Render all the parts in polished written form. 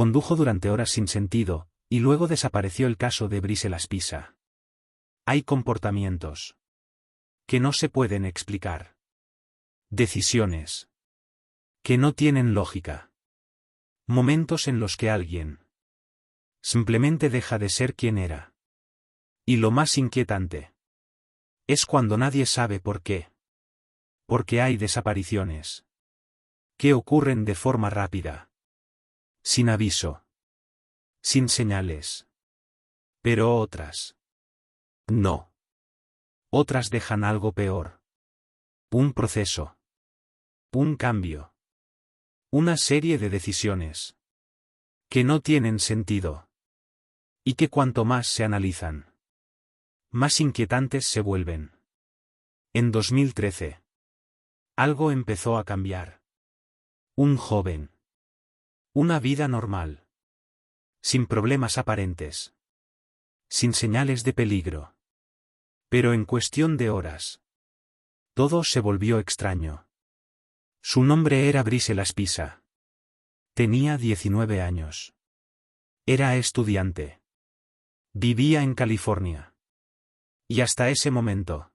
Condujo durante horas sin sentido, y luego desapareció el caso de Brice Laspisa. Hay comportamientos que no se pueden explicar. Decisiones que no tienen lógica. Momentos en los que alguien simplemente deja de ser quien era. Y lo más inquietante es cuando nadie sabe por qué. Porque hay desapariciones que ocurren de forma rápida. Sin aviso. Sin señales. Pero otras no. Otras dejan algo peor. Un proceso. Un cambio. Una serie de decisiones que no tienen sentido. Y que cuanto más se analizan, más inquietantes se vuelven. En 2013. Algo empezó a cambiar. Un joven. Una vida normal. Sin problemas aparentes. Sin señales de peligro. Pero en cuestión de horas, todo se volvió extraño. Su nombre era Brice Laspisa. Tenía 19 años. Era estudiante. Vivía en California. Y hasta ese momento,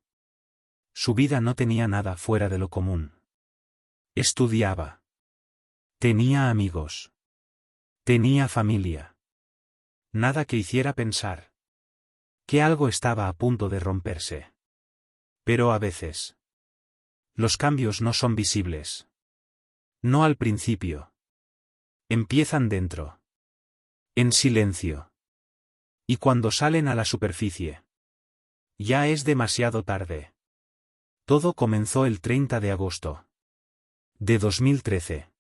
su vida no tenía nada fuera de lo común. Estudiaba. Tenía amigos. Tenía familia. Nada que hiciera pensar que algo estaba a punto de romperse. Pero a veces, los cambios no son visibles. No al principio. Empiezan dentro. En silencio. Y cuando salen a la superficie, ya es demasiado tarde. Todo comenzó el 30 de agosto de 2013.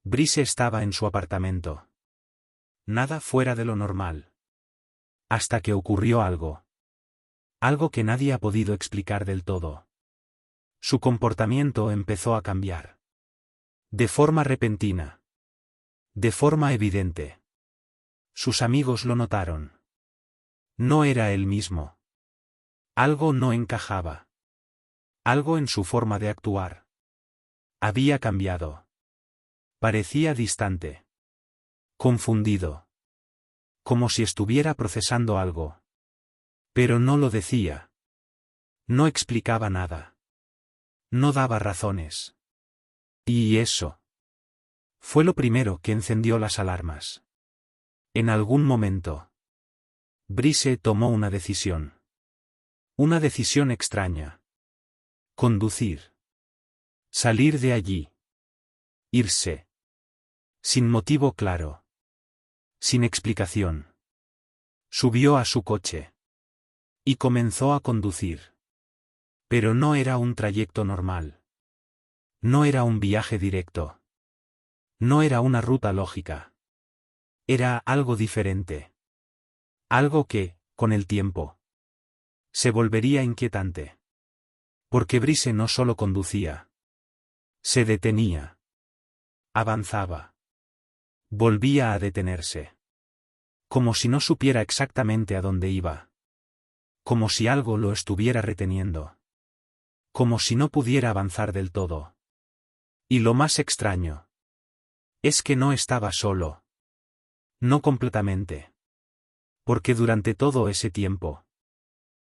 Brice estaba en su apartamento. Nada fuera de lo normal. Hasta que ocurrió algo. Algo que nadie ha podido explicar del todo. Su comportamiento empezó a cambiar. De forma repentina. De forma evidente. Sus amigos lo notaron. No era él mismo. Algo no encajaba. Algo en su forma de actuar había cambiado. Parecía distante. Confundido. Como si estuviera procesando algo. Pero no lo decía. No explicaba nada. No daba razones. Y eso fue lo primero que encendió las alarmas. En algún momento, Brice tomó una decisión. Una decisión extraña. Conducir. Salir de allí. Irse. Sin motivo claro. Sin explicación. Subió a su coche. Y comenzó a conducir. Pero no era un trayecto normal. No era un viaje directo. No era una ruta lógica. Era algo diferente. Algo que, con el tiempo, se volvería inquietante. Porque Brice no solo conducía. Se detenía. Avanzaba. Volvía a detenerse. Como si no supiera exactamente a dónde iba. Como si algo lo estuviera reteniendo. Como si no pudiera avanzar del todo. Y lo más extraño es que no estaba solo. No completamente. Porque durante todo ese tiempo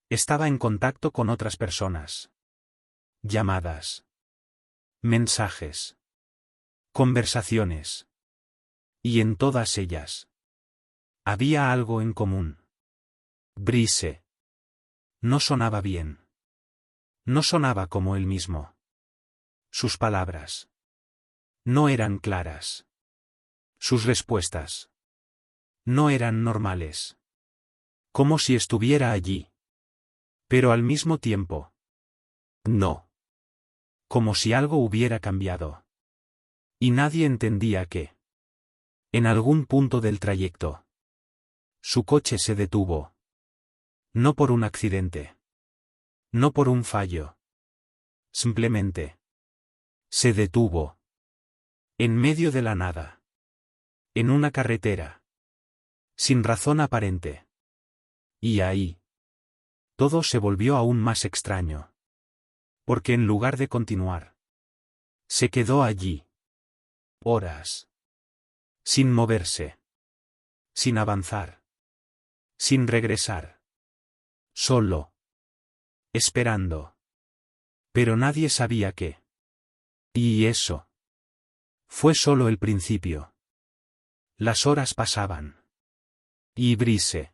estaba en contacto con otras personas. Llamadas. Mensajes. Conversaciones. Y en todas ellas había algo en común. Brice no sonaba bien. No sonaba como él mismo. Sus palabras no eran claras. Sus respuestas no eran normales. Como si estuviera allí. Pero al mismo tiempo, no. Como si algo hubiera cambiado. Y nadie entendía que, en algún punto del trayecto, su coche se detuvo. No por un accidente. No por un fallo. Simplemente se detuvo. En medio de la nada. En una carretera. Sin razón aparente. Y ahí, todo se volvió aún más extraño. Porque en lugar de continuar, se quedó allí. Horas. Sin moverse. Sin avanzar. Sin regresar. Solo. Esperando. Pero nadie sabía qué. Y eso. Fue solo el principio. Las horas pasaban. Y Brice.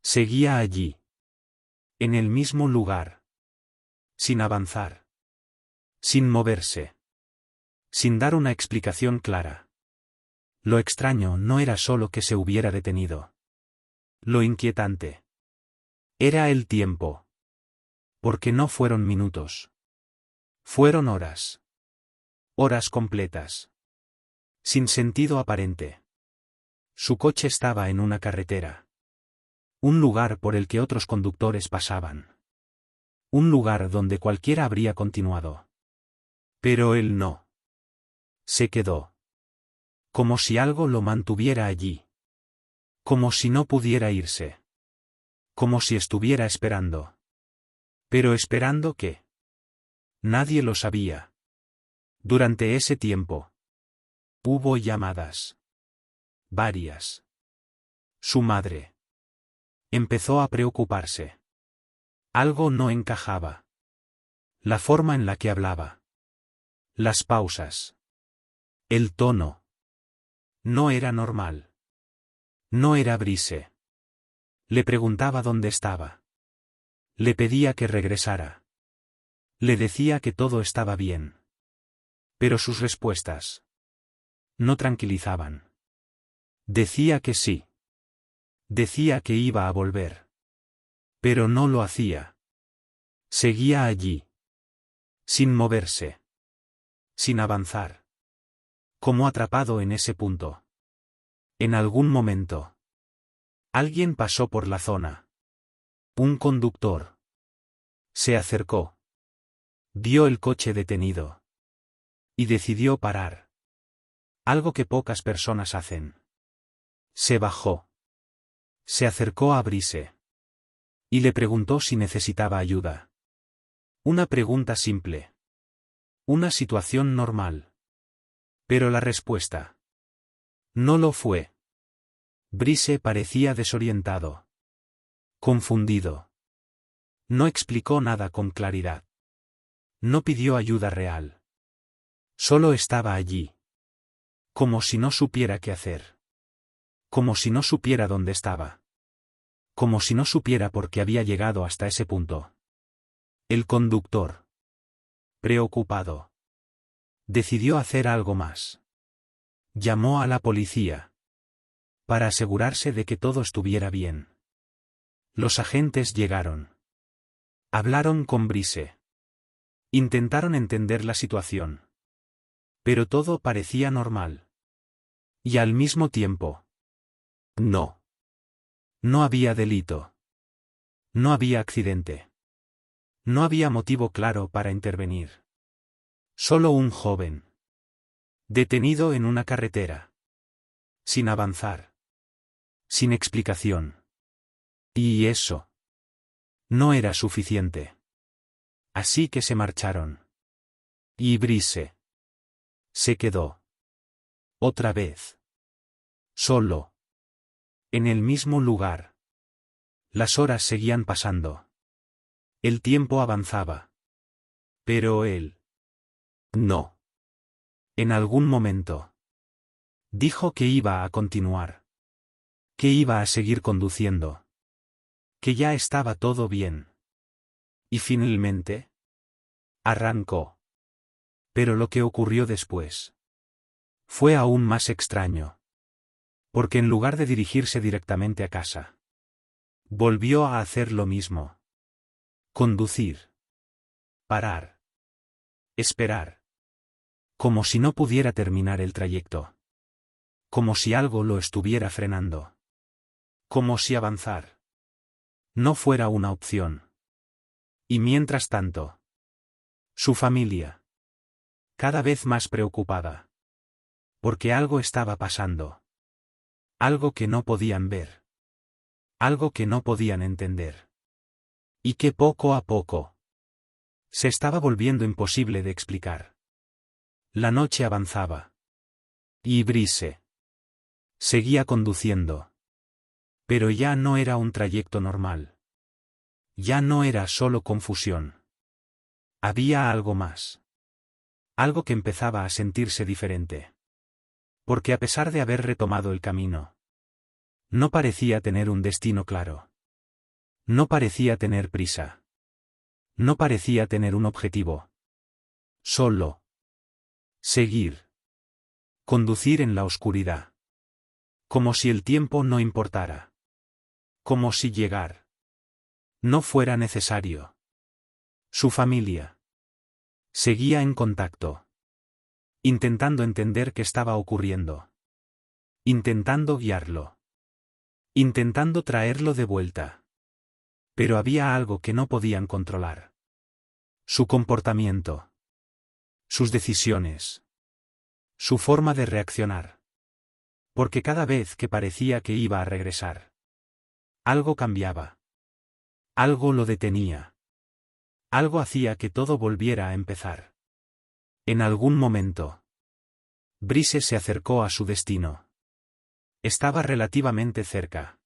Seguía allí. En el mismo lugar. Sin avanzar. Sin moverse. Sin dar una explicación clara. Lo extraño no era solo que se hubiera detenido. Lo inquietante. Era el tiempo. Porque no fueron minutos. Fueron horas. Horas completas. Sin sentido aparente. Su coche estaba en una carretera. Un lugar por el que otros conductores pasaban. Un lugar donde cualquiera habría continuado. Pero él no. Se quedó. Como si algo lo mantuviera allí. Como si no pudiera irse. Como si estuviera esperando. ¿Pero esperando qué? Nadie lo sabía. Durante ese tiempo. Hubo llamadas. Varias. Su madre. Empezó a preocuparse. Algo no encajaba. La forma en la que hablaba. Las pausas. El tono. No era normal. No era Brice. Le preguntaba dónde estaba. Le pedía que regresara. Le decía que todo estaba bien. Pero sus respuestas no tranquilizaban. Decía que sí. Decía que iba a volver. Pero no lo hacía. Seguía allí. Sin moverse. Sin avanzar. Como atrapado en ese punto. En algún momento. Alguien pasó por la zona. Un conductor. Se acercó. Vio el coche detenido. Y decidió parar. Algo que pocas personas hacen. Se bajó. Se acercó a Brice. Y le preguntó si necesitaba ayuda. Una pregunta simple. Una situación normal. Pero la respuesta no lo fue. Brice parecía desorientado. Confundido. No explicó nada con claridad. No pidió ayuda real. Solo estaba allí. Como si no supiera qué hacer. Como si no supiera dónde estaba. Como si no supiera por qué había llegado hasta ese punto. El conductor. Preocupado. Decidió hacer algo más. Llamó a la policía. Para asegurarse de que todo estuviera bien. Los agentes llegaron. Hablaron con Brice. Intentaron entender la situación. Pero todo parecía normal. Y al mismo tiempo. No. No había delito. No había accidente. No había motivo claro para intervenir. Solo un joven. Detenido en una carretera. Sin avanzar. Sin explicación. Y eso. No era suficiente. Así que se marcharon. Y Brice. Se quedó. Otra vez. Solo. En el mismo lugar. Las horas seguían pasando. El tiempo avanzaba. Pero él. No. En algún momento. Dijo que iba a continuar. Que iba a seguir conduciendo. Que ya estaba todo bien. Y finalmente. Arrancó. Pero lo que ocurrió después. Fue aún más extraño. Porque en lugar de dirigirse directamente a casa. Volvió a hacer lo mismo. Conducir. Parar. Esperar. Como si no pudiera terminar el trayecto. Como si algo lo estuviera frenando. Como si avanzar no fuera una opción. Y mientras tanto. Su familia. Cada vez más preocupada. Porque algo estaba pasando. Algo que no podían ver. Algo que no podían entender. Y que poco a poco. Se estaba volviendo imposible de explicar. La noche avanzaba. Y Brice. Seguía conduciendo. Pero ya no era un trayecto normal. Ya no era solo confusión. Había algo más. Algo que empezaba a sentirse diferente. Porque a pesar de haber retomado el camino, no parecía tener un destino claro. No parecía tener prisa. No parecía tener un objetivo. Solo seguir. Conducir en la oscuridad. Como si el tiempo no importara. Como si llegar no fuera necesario. Su familia seguía en contacto. Intentando entender qué estaba ocurriendo. Intentando guiarlo. Intentando traerlo de vuelta. Pero había algo que no podían controlar. Su comportamiento. Sus decisiones. Su forma de reaccionar. Porque cada vez que parecía que iba a regresar, algo cambiaba. Algo lo detenía. Algo hacía que todo volviera a empezar. En algún momento, Brice se acercó a su destino. Estaba relativamente cerca.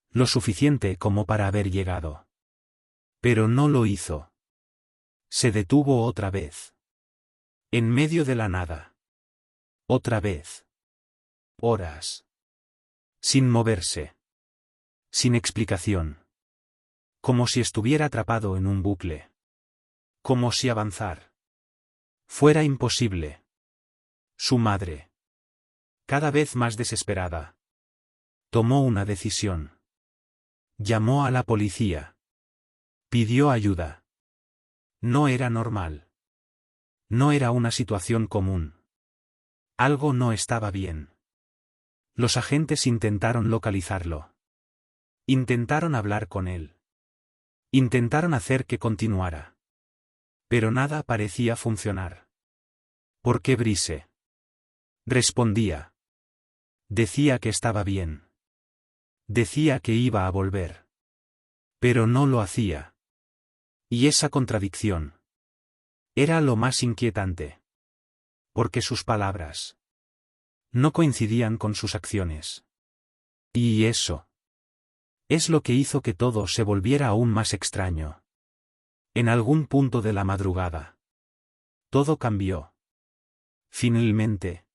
Lo suficiente como para haber llegado. Pero no lo hizo. Se detuvo otra vez. En medio de la nada. Otra vez. Horas. Sin moverse. Sin explicación. Como si estuviera atrapado en un bucle. Como si avanzar fuera imposible. Su madre, cada vez más desesperada, tomó una decisión. Llamó a la policía. Pidió ayuda. No era normal. No era una situación común. Algo no estaba bien. Los agentes intentaron localizarlo. Intentaron hablar con él. Intentaron hacer que continuara. Pero nada parecía funcionar. ¿Por qué Brice? Respondía. Decía que estaba bien. Decía que iba a volver. Pero no lo hacía. Y esa contradicción era lo más inquietante. Porque sus palabras no coincidían con sus acciones. Y eso es lo que hizo que todo se volviera aún más extraño. En algún punto de la madrugada, todo cambió. Finalmente,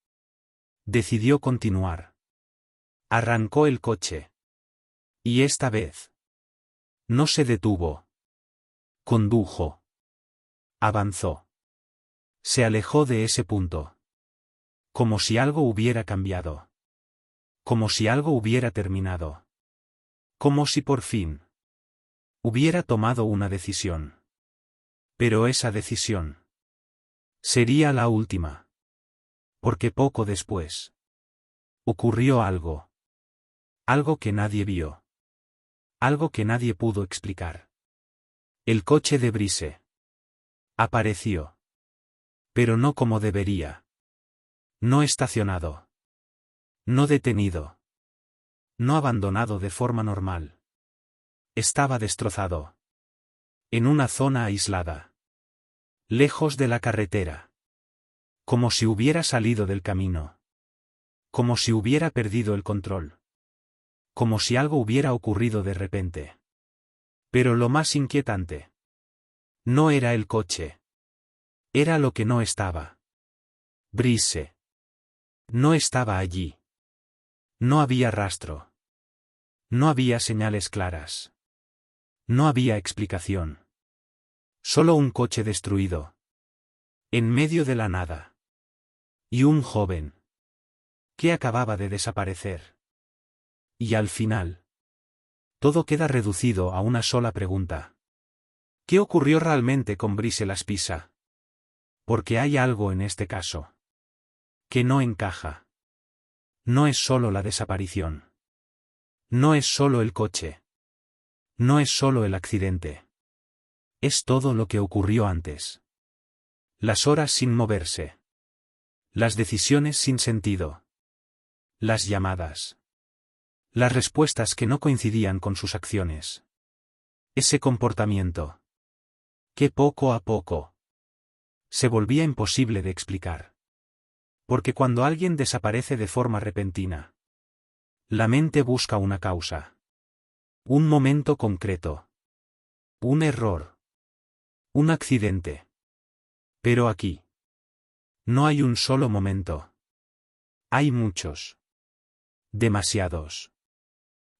decidió continuar. Arrancó el coche. Y esta vez, no se detuvo. Condujo. Avanzó. Se alejó de ese punto. Como si algo hubiera cambiado. Como si algo hubiera terminado. Como si por fin hubiera tomado una decisión. Pero esa decisión sería la última. Porque poco después ocurrió algo. Algo que nadie vio. Algo que nadie pudo explicar. El coche de Brice apareció. Pero no como debería. No estacionado. No detenido. No abandonado de forma normal. Estaba destrozado. En una zona aislada. Lejos de la carretera. Como si hubiera salido del camino. Como si hubiera perdido el control. Como si algo hubiera ocurrido de repente. Pero lo más inquietante no era el coche. Era lo que no estaba. Brice no estaba allí. No había rastro. No había señales claras. No había explicación. Solo un coche destruido. En medio de la nada. Y un joven que acababa de desaparecer. Y al final, todo queda reducido a una sola pregunta. ¿Qué ocurrió realmente con Brice Laspisa? Porque hay algo en este caso que no encaja. No es solo la desaparición. No es solo el coche. No es solo el accidente. Es todo lo que ocurrió antes. Las horas sin moverse. Las decisiones sin sentido. Las llamadas. Las respuestas que no coincidían con sus acciones. Ese comportamiento que poco a poco se volvía imposible de explicar. Porque cuando alguien desaparece de forma repentina, La mente busca una causa. Un momento concreto. Un error. Un accidente. Pero aquí. No hay un solo momento. Hay muchos. Demasiados.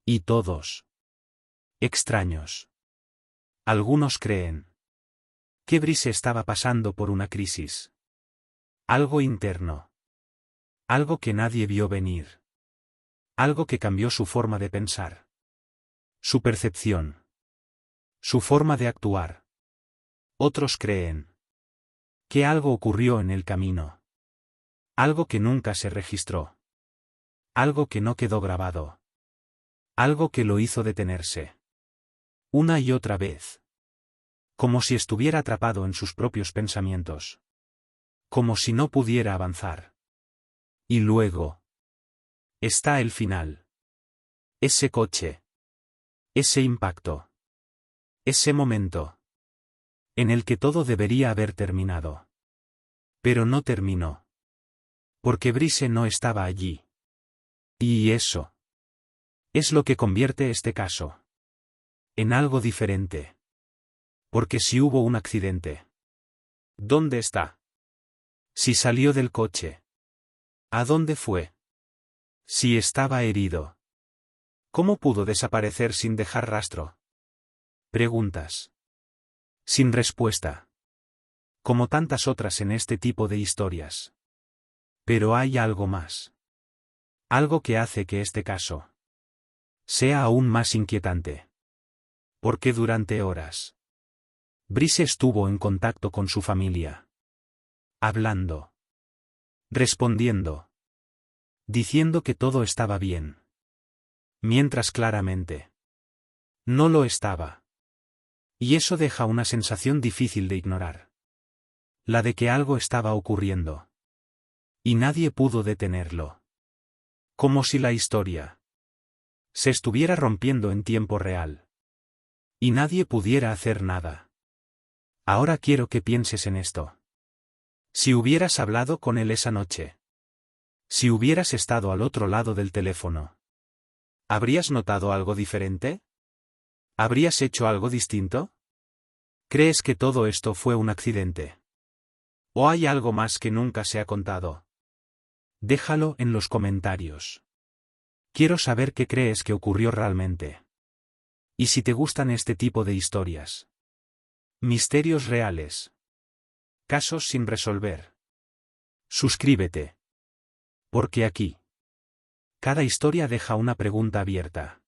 Y todos. Extraños. Algunos creen que Brice estaba pasando por una crisis. Algo interno. Algo que nadie vio venir. Algo que cambió su forma de pensar. Su percepción. Su forma de actuar. Otros creen que algo ocurrió en el camino. Algo que nunca se registró. Algo que no quedó grabado. Algo que lo hizo detenerse. Una y otra vez. Como si estuviera atrapado en sus propios pensamientos. Como si no pudiera avanzar. Y luego. Está el final. Ese coche. Ese impacto. Ese momento. En el que todo debería haber terminado. Pero no terminó. Porque Brice no estaba allí. Y eso. Es lo que convierte este caso en algo diferente. Porque si hubo un accidente. ¿Dónde está? Si salió del coche. ¿A dónde fue? Si estaba herido. ¿Cómo pudo desaparecer sin dejar rastro? Preguntas. Sin respuesta. Como tantas otras en este tipo de historias. Pero hay algo más. Algo que hace que este caso sea aún más inquietante. Porque durante horas. Brice estuvo en contacto con su familia. Hablando. Respondiendo. Diciendo que todo estaba bien. Mientras claramente. No lo estaba. Y eso deja una sensación difícil de ignorar. La de que algo estaba ocurriendo. Y nadie pudo detenerlo. Como si la historia se estuviera rompiendo en tiempo real. Y nadie pudiera hacer nada. Ahora quiero que pienses en esto. Si hubieras hablado con él esa noche. Si hubieras estado al otro lado del teléfono. ¿Habrías notado algo diferente? ¿Habrías hecho algo distinto? ¿Crees que todo esto fue un accidente? ¿O hay algo más que nunca se ha contado? Déjalo en los comentarios. Quiero saber qué crees que ocurrió realmente. Y si te gustan este tipo de historias. Misterios reales. Casos sin resolver. Suscríbete. Porque aquí. Cada historia deja una pregunta abierta.